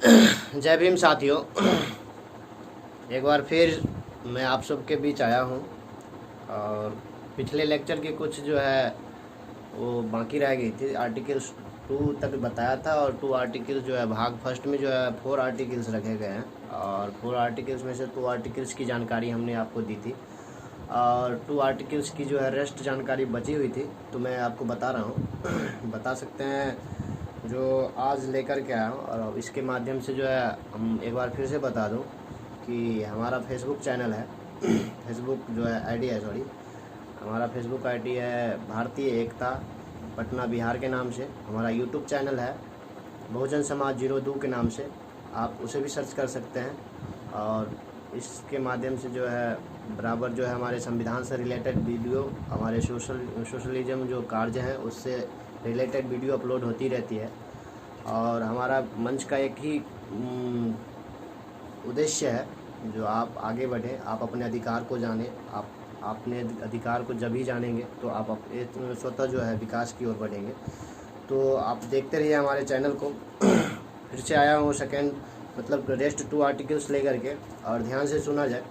जय भीम साथियों। एक बार फिर मैं आप सबके बीच आया हूँ और पिछले लेक्चर की कुछ जो है वो बाकी रह गई थी। आर्टिकल्स 2 तक बताया था और 2 आर्टिकल्स जो है भाग फर्स्ट में जो है 4 आर्टिकल्स रखे गए हैं और 4 आर्टिकल्स में से 2 आर्टिकल्स की जानकारी हमने आपको दी थी और 2 आर्टिकल्स की जो है रेस्ट जानकारी बची हुई थी, तो मैं आपको बता रहा हूँ। बता सकते हैं जो आज लेकर के आया हूँ। और इसके माध्यम से जो है हम एक बार फिर से बता दूँ कि हमारा फेसबुक चैनल है फेसबुक जो है आईडी है, सॉरी, हमारा फेसबुक आईडी है भारतीय एकता पटना बिहार के नाम से। हमारा यूट्यूब चैनल है बहुजन समाज 02 के नाम से, आप उसे भी सर्च कर सकते हैं। और इसके माध्यम से जो है बराबर जो है हमारे संविधान से रिलेटेड वीडियो, हमारे सोशलिज्म जो कार्य हैं उससे रिलेटेड वीडियो अपलोड होती रहती है। और हमारा मंच का एक ही उद्देश्य है जो आप आगे बढ़ें, आप अपने अधिकार को जानें। आप अपने अधिकार को जब ही जानेंगे तो आप स्वतः जो है विकास की ओर बढ़ेंगे। तो आप देखते रहिए हमारे चैनल को। फिर से आया हूँ सेकेंड मतलब रेस्ट 2 आर्टिकल्स लेकर के, और ध्यान से सुना जाए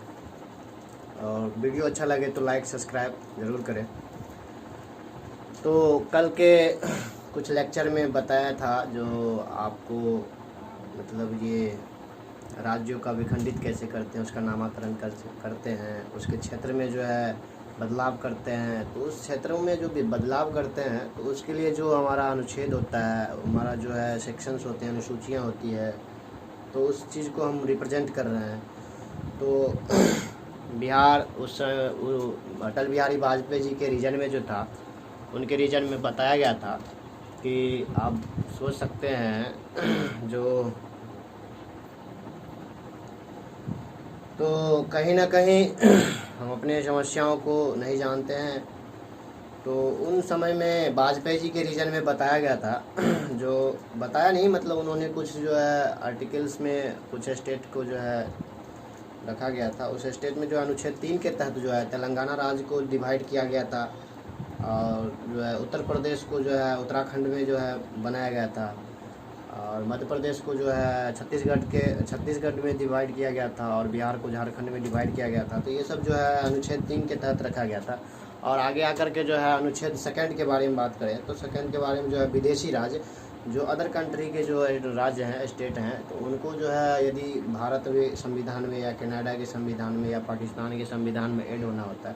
और वीडियो अच्छा लगे तो लाइक सब्सक्राइब ज़रूर करें। तो कल के कुछ लेक्चर में बताया था जो आपको मतलब ये राज्यों का विखंडित कैसे करते हैं, उसका नामकरण करते हैं, उसके क्षेत्र में जो है बदलाव करते हैं। तो उस क्षेत्रों में जो भी बदलाव करते हैं तो उसके लिए जो हमारा अनुच्छेद होता है, हमारा जो है सेक्शंस होते हैं, अनुसूचियाँ होती है, तो उस चीज़ को हम रिप्रेजेंट कर रहे हैं। तो बिहार उस अटल बिहारी वाजपेयी जी के रीजन में जो था, उनके रीजन में बताया गया था कि आप सोच सकते हैं जो तो कहीं ना कहीं हम अपने समस्याओं को नहीं जानते हैं। तो उन समय में वाजपेयी जी के रीजन में बताया गया था जो बताया नहीं, मतलब उन्होंने कुछ जो है आर्टिकल्स में कुछ स्टेट को जो है रखा गया था। उस स्टेट में जो अनुच्छेद 3 के तहत जो है तेलंगाना राज्य को डिवाइड किया गया था और जो है उत्तर प्रदेश को जो है उत्तराखंड में जो है बनाया गया था और मध्य प्रदेश को जो है छत्तीसगढ़ में डिवाइड किया गया था और बिहार को झारखंड में डिवाइड किया गया था। तो ये सब जो है अनुच्छेद 3 के तहत रखा गया था। और आगे आकर के जो है अनुच्छेद 2 के बारे में बात करें तो 2 के बारे में जो है विदेशी राज्य जो अदर कंट्री के जो राज्य हैं, स्टेट हैं, तो उनको जो है यदि भारत में संविधान में या कनाडा के संविधान में या पाकिस्तान के संविधान में ऐड होना होता है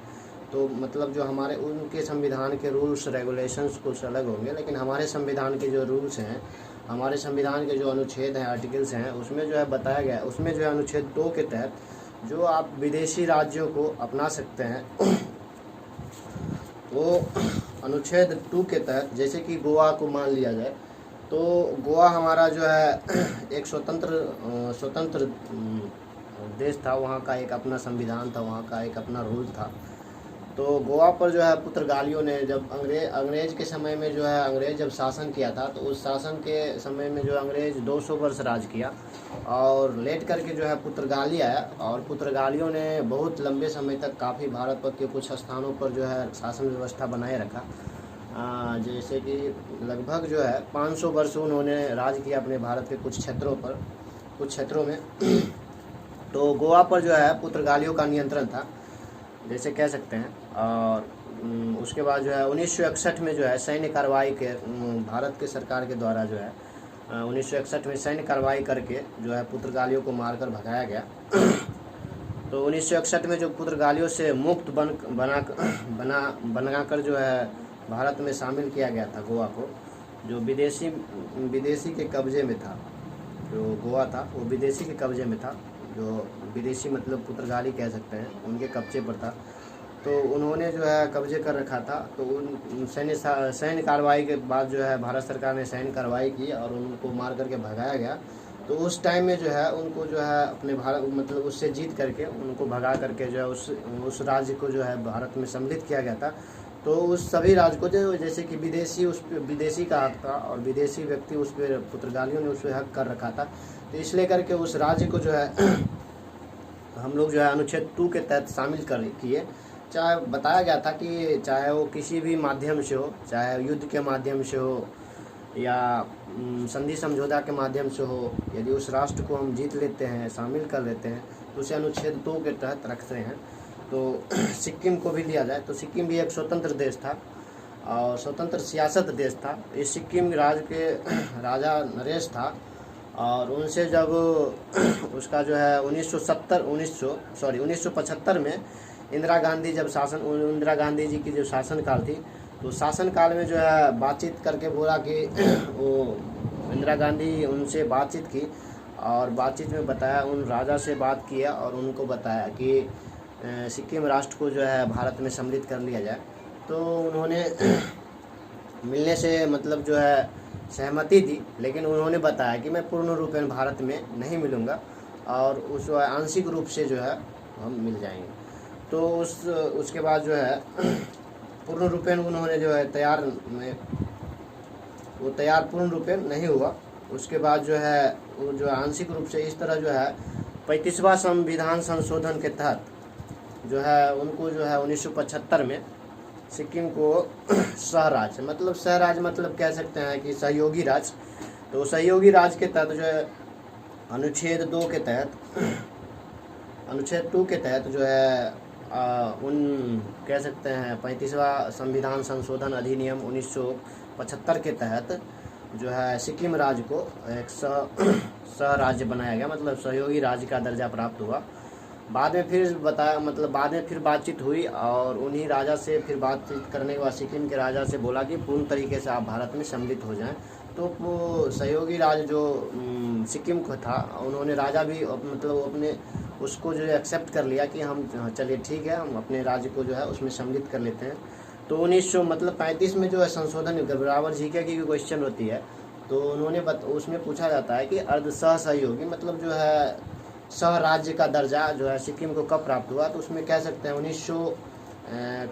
तो मतलब जो हमारे उनके संविधान के रूल्स रेगुलेशंस कुछ अलग होंगे, लेकिन हमारे संविधान के जो रूल्स हैं, हमारे संविधान के जो अनुच्छेद हैं, आर्टिकल्स हैं, उसमें जो है बताया गया है, उसमें जो है अनुच्छेद 2 के तहत जो आप विदेशी राज्यों को अपना सकते हैं वो अनुच्छेद 2 के तहत, जैसे कि गोवा को मान लिया जाए तो गोवा हमारा जो है एक स्वतंत्र देश था, वहाँ का एक अपना संविधान था, वहाँ का एक अपना रूल था। तो गोवा पर जो है पुर्तगालियों ने जब अंग्रेज के समय में जो है अंग्रेज जब शासन किया था तो उस शासन के समय में जो अंग्रेज 200 वर्ष राज किया और लेट करके जो है पुर्तगाली आया और पुर्तगालियों ने बहुत लंबे समय तक काफ़ी भारत पर के कुछ स्थानों पर जो है शासन व्यवस्था बनाए रखा। जैसे कि लगभग जो है 500 वर्ष उन्होंने राज किया अपने भारत के कुछ क्षेत्रों में। तो गोवा पर जो है पुर्तगालियों का नियंत्रण था, जैसे कह सकते हैं। और उसके बाद जो है 1961 में जो है सैन्य कार्रवाई के भारत के सरकार के द्वारा जो है 1961 में सैन्य कार्रवाई करके जो है पुर्तगालियों को मारकर भगाया गया। तो 1961 में जो पुर्तगालियों से मुक्त बनाकर जो है भारत में शामिल किया गया था गोवा को, जो विदेशी के कब्जे में था। जो गोवा था वो विदेशी के कब्जे में था, जो विदेशी मतलब पुर्तगाली कह सकते हैं, उनके कब्जे पर था। तो उन्होंने जो है कब्जे कर रखा था। तो उन सैन्य कार्रवाई के बाद जो है भारत सरकार ने सैन्य कार्रवाई की और उनको मार करके भगाया गया। तो उस टाइम में जो है उनको जो है अपने भारत मतलब उससे जीत करके उनको भगा करके जो है उस राज्य को जो है भारत में सम्मिलित किया गया था। तो उस सभी राज्य को जो जैसे कि विदेशी का हक था और विदेशी व्यक्ति उस पर पुर्तगालियों ने उस पर हक कर रखा था। तो इसलिए करके उस राज्य को जो है हम लोग जो है अनुच्छेद 2 के तहत शामिल किए। चाहे बताया गया था कि चाहे वो किसी भी माध्यम से हो, चाहे युद्ध के माध्यम से हो या संधि समझौता के माध्यम से हो, यदि उस राष्ट्र को हम जीत लेते हैं, शामिल कर लेते हैं, तो उसे अनुच्छेद 2 के तहत रखते हैं। तो सिक्किम को भी लिया जाए तो सिक्किम भी एक स्वतंत्र देश था और स्वतंत्र सियासत देश था। इस सिक्किम राज्य के राजा नरेश था और उनसे जब उसका जो है 1975 में इंदिरा गांधी जी की जो शासनकाल थी, तो शासनकाल में जो है बातचीत करके बोला कि वो इंदिरा गांधी उनसे बातचीत की और बातचीत में बताया, उन राजा से बात किया और उनको बताया कि सिक्किम राष्ट्र को जो है भारत में सम्मिलित कर लिया जाए। तो उन्होंने मिलने से मतलब जो है सहमति दी, लेकिन उन्होंने बताया कि मैं पूर्ण रूपेण भारत में नहीं मिलूँगा और उस आंशिक रूप से जो है हम मिल जाएंगे। तो उसके बाद जो है पूर्ण रूपेण उन्होंने जो है तैयार पूर्ण रूपेण नहीं हुआ। उसके बाद जो है वो जो आंशिक रूप से इस तरह जो है 35वां संविधान संशोधन के तहत जो है उनको जो है 1975 में सिक्किम को सहराज्य मतलब कह सकते हैं कि सहयोगी राज्य, तो सहयोगी राज्य के तहत जो है अनुच्छेद 2 के तहत जो है उन कह सकते हैं 35वां संविधान संशोधन अधिनियम 1975 के तहत जो है सिक्किम राज्य को एक सहराज्य बनाया गया, मतलब सहयोगी राज्य का दर्जा प्राप्त हुआ। बाद में फिर बातचीत हुई और उन्हीं राजा से फिर बातचीत करने के बाद सिक्किम के राजा से बोला कि पूर्ण तरीके से आप भारत में सम्मिलित हो जाएं। तो वो सहयोगी राज्य जो सिक्किम को था, उन्होंने राजा भी मतलब अपने उसको जो एक्सेप्ट कर लिया कि हम चलिए ठीक है, हम अपने राज्य को जो है उसमें सम्मिलित कर लेते हैं। तो 1935 में जो है संशोधन बराबर जीके की क्वेश्चन होती है, तो उन्होंने उसमें पूछा जाता है कि अर्ध सहयोगी मतलब जो है सह राज्य का दर्जा जो है सिक्किम को कब प्राप्त हुआ। तो उसमें कह सकते हैं 1900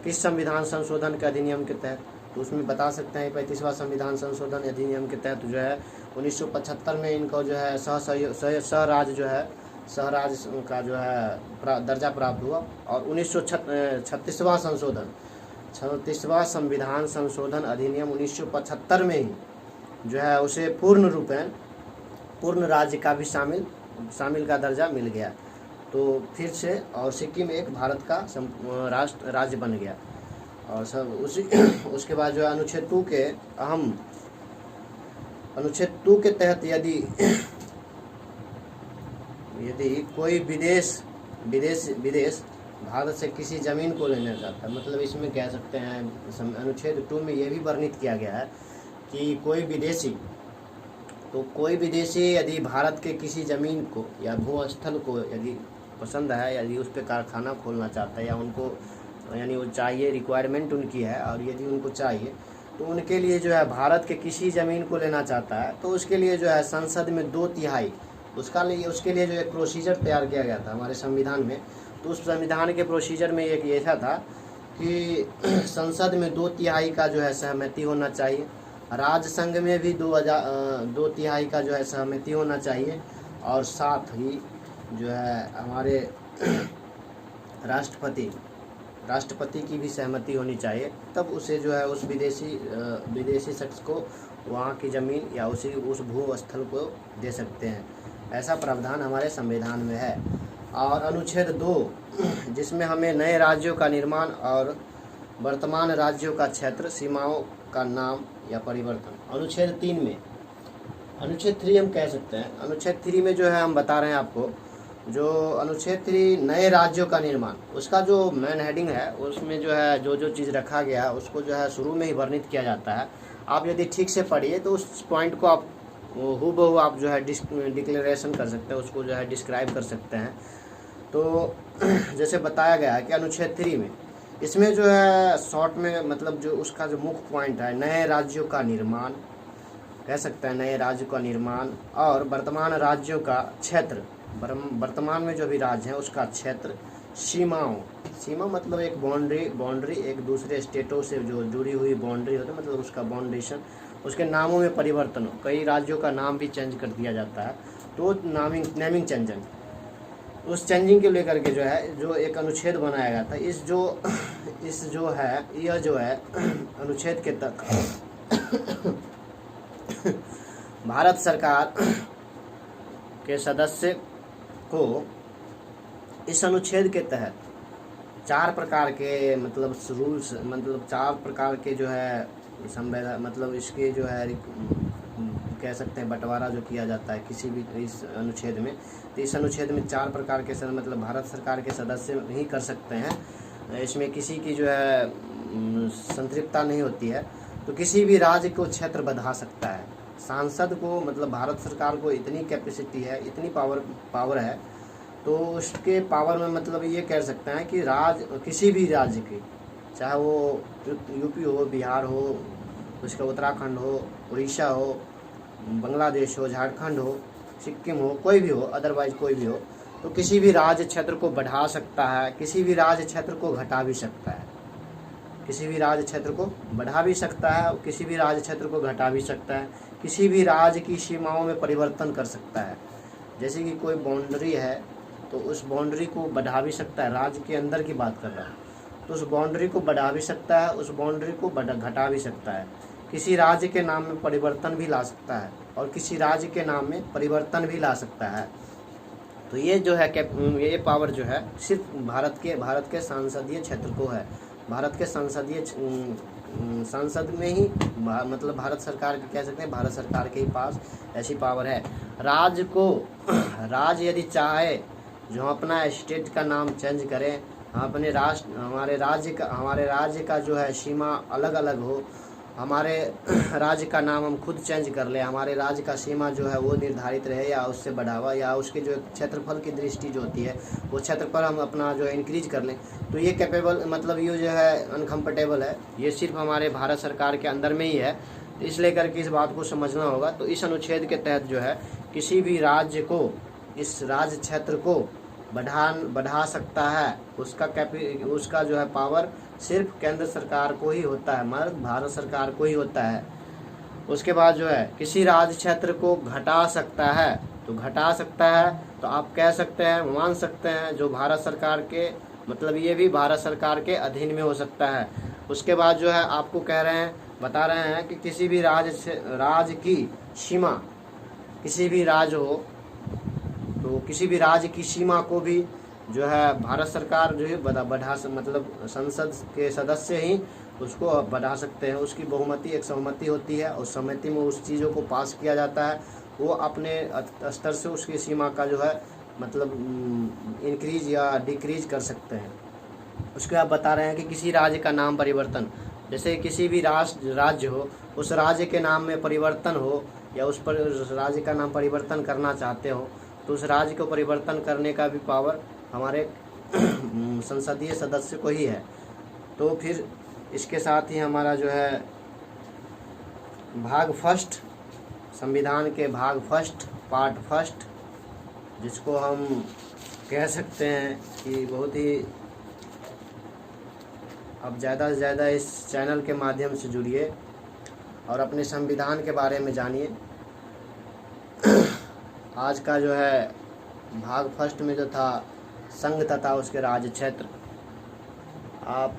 किस संविधान संशोधन के अधिनियम के तहत, तो उसमें बता सकते हैं 35वां संविधान संशोधन अधिनियम के तहत जो है 1975 में इनको जो है सह राज्य का जो है दर्जा प्राप्त हुआ। और 36वां संविधान संशोधन अधिनियम 1975 में ही जो है उसे पूर्ण राज्य का भी शामिल का दर्जा मिल गया। तो फिर से और सिक्किम एक भारत का राज्य बन गया। और सब उसके बाद जो है अनुच्छेद 2 के तहत यदि कोई विदेश भारत से किसी ज़मीन को लेना चाहता है, मतलब इसमें कह सकते हैं अनुच्छेद 2 में ये भी वर्णित किया गया है कि कोई विदेशी यदि भारत के किसी ज़मीन को या भूस्थल को यदि पसंद है, यदि उस पर कारखाना खोलना चाहता है या उनको यानी वो चाहिए, रिक्वायरमेंट उनकी है और यदि उनको चाहिए, तो उनके लिए जो है भारत के किसी ज़मीन को लेना चाहता है, तो उसके लिए जो है संसद में 2/3 उसके लिए जो एक प्रोसीजर तैयार किया गया था हमारे संविधान में। तो उस संविधान के प्रोसीजर में एक ऐसा था कि संसद में 2/3 का जो है सहमति होना चाहिए, राज्य संघ में भी 2/3 का जो है सहमति होना चाहिए, और साथ ही जो है हमारे राष्ट्रपति की भी सहमति होनी चाहिए, तब उसे जो है उस विदेशी शख्स को वहाँ की ज़मीन या उस भूस्थल को दे सकते हैं। ऐसा प्रावधान हमारे संविधान में है। और अनुच्छेद 2 जिसमें हमें नए राज्यों का निर्माण और वर्तमान राज्यों का क्षेत्र सीमाओं का नाम या परिवर्तन। अनुच्छेद 3 हम कह सकते हैं। अनुच्छेद 3 में जो है हम बता रहे हैं आपको, जो अनुच्छेद 3 नए राज्यों का निर्माण, उसका जो मेन हेडिंग है उसमें जो है जो चीज़ रखा गया है उसको जो है शुरू में ही वर्णित किया जाता है। आप यदि ठीक से पढ़िए तो उस पॉइंट को आप हूबहू आप जो है डिक्लेरेशन कर सकते हैं, उसको जो है डिस्क्राइब कर सकते हैं। तो जैसे बताया गया है कि अनुच्छेद 3 में इसमें जो है शॉर्ट में मतलब जो उसका जो मुख्य पॉइंट है, नए राज्यों का निर्माण कह सकते हैं, नए राज्यों का निर्माण और वर्तमान राज्यों का क्षेत्र, वर्तमान में जो भी राज्य है उसका क्षेत्र, सीमा मतलब एक बाउंड्री एक दूसरे स्टेटों से जो जुड़ी हुई बाउंड्री होती है, मतलब उसका बाउंडेशन, उसके नामों में परिवर्तन, कई राज्यों का नाम भी चेंज कर दिया जाता है, तो नेमिंग चेंजिंग, उस चेंजिंग को लेकर के जो है जो एक अनुच्छेद बनाया गया था। यह जो है अनुच्छेद के तहत भारत सरकार के सदस्य को इस अनुच्छेद के तहत 4 प्रकार के मतलब रूल्स, मतलब 4 प्रकार के जो है संविधान, मतलब इसके जो है कह सकते हैं बंटवारा जो किया जाता है किसी भी इस अनुच्छेद में। तो इस अनुच्छेद में 4 प्रकार के मतलब भारत सरकार के सदस्य ही कर सकते हैं, इसमें किसी की जो है संतृप्तता नहीं होती है। तो किसी भी राज्य को क्षेत्र बढ़ा सकता है। सांसद को मतलब भारत सरकार को इतनी कैपेसिटी है, इतनी पावर है, तो उसके पावर में मतलब ये कह सकते हैं कि किसी भी राज्य की, चाहे वो यूपी हो, बिहार हो, उसका उत्तराखंड हो, उड़ीसा हो, बांग्लादेश हो, झारखंड हो, सिक्किम हो, कोई भी हो, अदरवाइज कोई भी हो, तो किसी भी राज्य क्षेत्र को बढ़ा सकता है, किसी भी राज्य क्षेत्र को घटा भी सकता है, किसी भी राज्य क्षेत्र को बढ़ा भी सकता है और किसी भी राज्य क्षेत्र को घटा भी सकता है, किसी भी राज्य की सीमाओं में परिवर्तन कर सकता है। जैसे कि कोई बाउंड्री है तो उस बाउंड्री को बढ़ा भी सकता है, राज्य के अंदर की बात कर रहा हूँ, तो उस बाउंड्री को बढ़ा भी सकता है, उस बाउंड्री को घटा भी सकता है। किसी राज्य के नाम में परिवर्तन भी ला सकता है और किसी राज्य के नाम में परिवर्तन भी ला सकता है। तो ये जो है ये पावर जो है सिर्फ भारत के संसदीय क्षेत्र को है। भारत के संसद में ही मतलब भारत सरकार के कह सकते हैं, भारत सरकार के ही पास ऐसी पावर है। राज्य यदि चाहे जो अपना स्टेट का नाम चेंज करें, हमारे राज्य का जो है सीमा अलग अलग हो, हमारे राज्य का नाम हम खुद चेंज कर ले, हमारे राज्य का सीमा जो है वो निर्धारित रहे या उससे बढ़ावा या उसके जो क्षेत्रफल की दृष्टि जो होती है वो क्षेत्रफल हम अपना जो है इंक्रीज कर लें, तो ये कैपेबल मतलब ये जो है अनकम्फर्टेबल है, ये सिर्फ हमारे भारत सरकार के अंदर में ही है। तो इस लेकर के इस बात को समझना होगा। तो इस अनुच्छेद के तहत जो है किसी भी राज्य को इस राज्य क्षेत्र को बढ़ा सकता है, उसका जो है पावर सिर्फ केंद्र सरकार को ही होता है, मतलब भारत सरकार को ही होता है। उसके बाद जो है किसी राज्य क्षेत्र को घटा सकता है, तो घटा सकता है तो आप कह सकते हैं, मान सकते हैं जो भारत सरकार के मतलब ये भी भारत सरकार के अधीन में हो सकता है। उसके बाद जो है आपको बता रहे हैं कि किसी भी राज्य की सीमा, किसी भी राज्य हो तो किसी भी राज्य की सीमा को भी जो है भारत सरकार जो है बढ़ा मतलब संसद के सदस्य ही उसको बढ़ा सकते हैं। उसकी बहुमति एक सहमति होती है और सहमति में उस चीज़ों को पास किया जाता है, वो अपने स्तर से उसकी सीमा का जो है मतलब इंक्रीज या डिक्रीज कर सकते हैं। उसके बाद बता रहे हैं कि किसी राज्य का नाम परिवर्तन, जैसे किसी भी राज्य हो, उस राज्य के नाम में परिवर्तन हो या उस राज्य का नाम परिवर्तन करना चाहते हो तो उस राज्य को परिवर्तन करने का भी पावर हमारे संसदीय सदस्य को ही है। तो फिर इसके साथ ही हमारा जो है भाग फर्स्ट, संविधान के भाग फर्स्ट, पार्ट फर्स्ट, जिसको हम कह सकते हैं कि बहुत ही अब ज़्यादा से ज़्यादा इस चैनल के माध्यम से जुड़िए और अपने संविधान के बारे में जानिए। आज का जो है भाग फर्स्ट में जो था संघ तथा उसके राज्य क्षेत्र, आप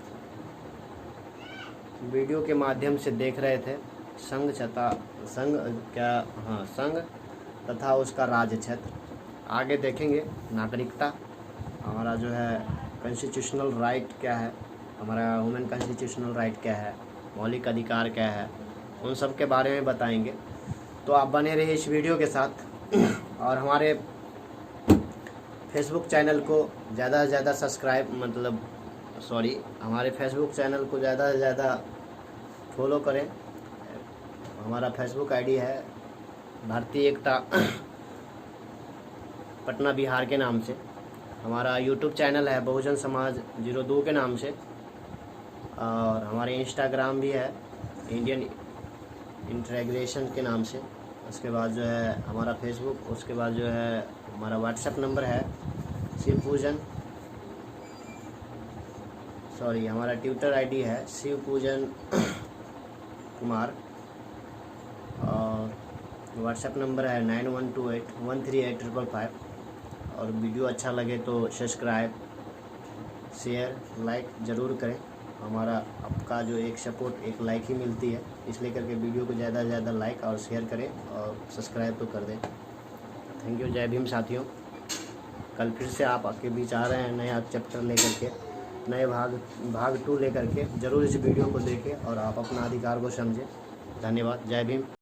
वीडियो के माध्यम से देख रहे थे संघ तथा उसका राज्य क्षेत्र। आगे देखेंगे नागरिकता, हमारा जो है कॉन्स्टिट्यूशनल राइट क्या है, हमारा वुमेन कॉन्स्टिट्यूशनल राइट क्या है, मौलिक अधिकार क्या है, उन सब के बारे में बताएंगे। तो आप बने रहिए इस वीडियो के साथ और हमारे फेसबुक चैनल को ज़्यादा से ज़्यादा हमारे फेसबुक चैनल को ज़्यादा से ज़्यादा फॉलो करें। हमारा फेसबुक आईडी है भारतीय एकता पटना बिहार के नाम से। हमारा यूट्यूब चैनल है बहुजन समाज 02 के नाम से और हमारे इंस्टाग्राम भी है इंडियन इंटीग्रेशन के नाम से। उसके बाद जो है हमारा फेसबुक, उसके बाद जो है हमारा व्हाट्सएप नंबर है हमारा ट्विटर आईडी है शिवपूजन कुमार और व्हाट्सएप नंबर है 9128138555। और वीडियो अच्छा लगे तो सब्सक्राइब, शेयर, लाइक ज़रूर करें। हमारा आपका जो एक सपोर्ट, एक लाइक ही मिलती है। इसलिए करके वीडियो को ज़्यादा से ज़्यादा लाइक और शेयर करें और सब्सक्राइब तो कर दें। Thank you. जय भीम साथियों। कल फिर से आप आपके बीच आ रहे हैं नया चैप्टर लेकर के, नए भाग 2 लेकर के। ज़रूर इस वीडियो को देखें और आप अपना अधिकार को समझें। धन्यवाद। जय भीम।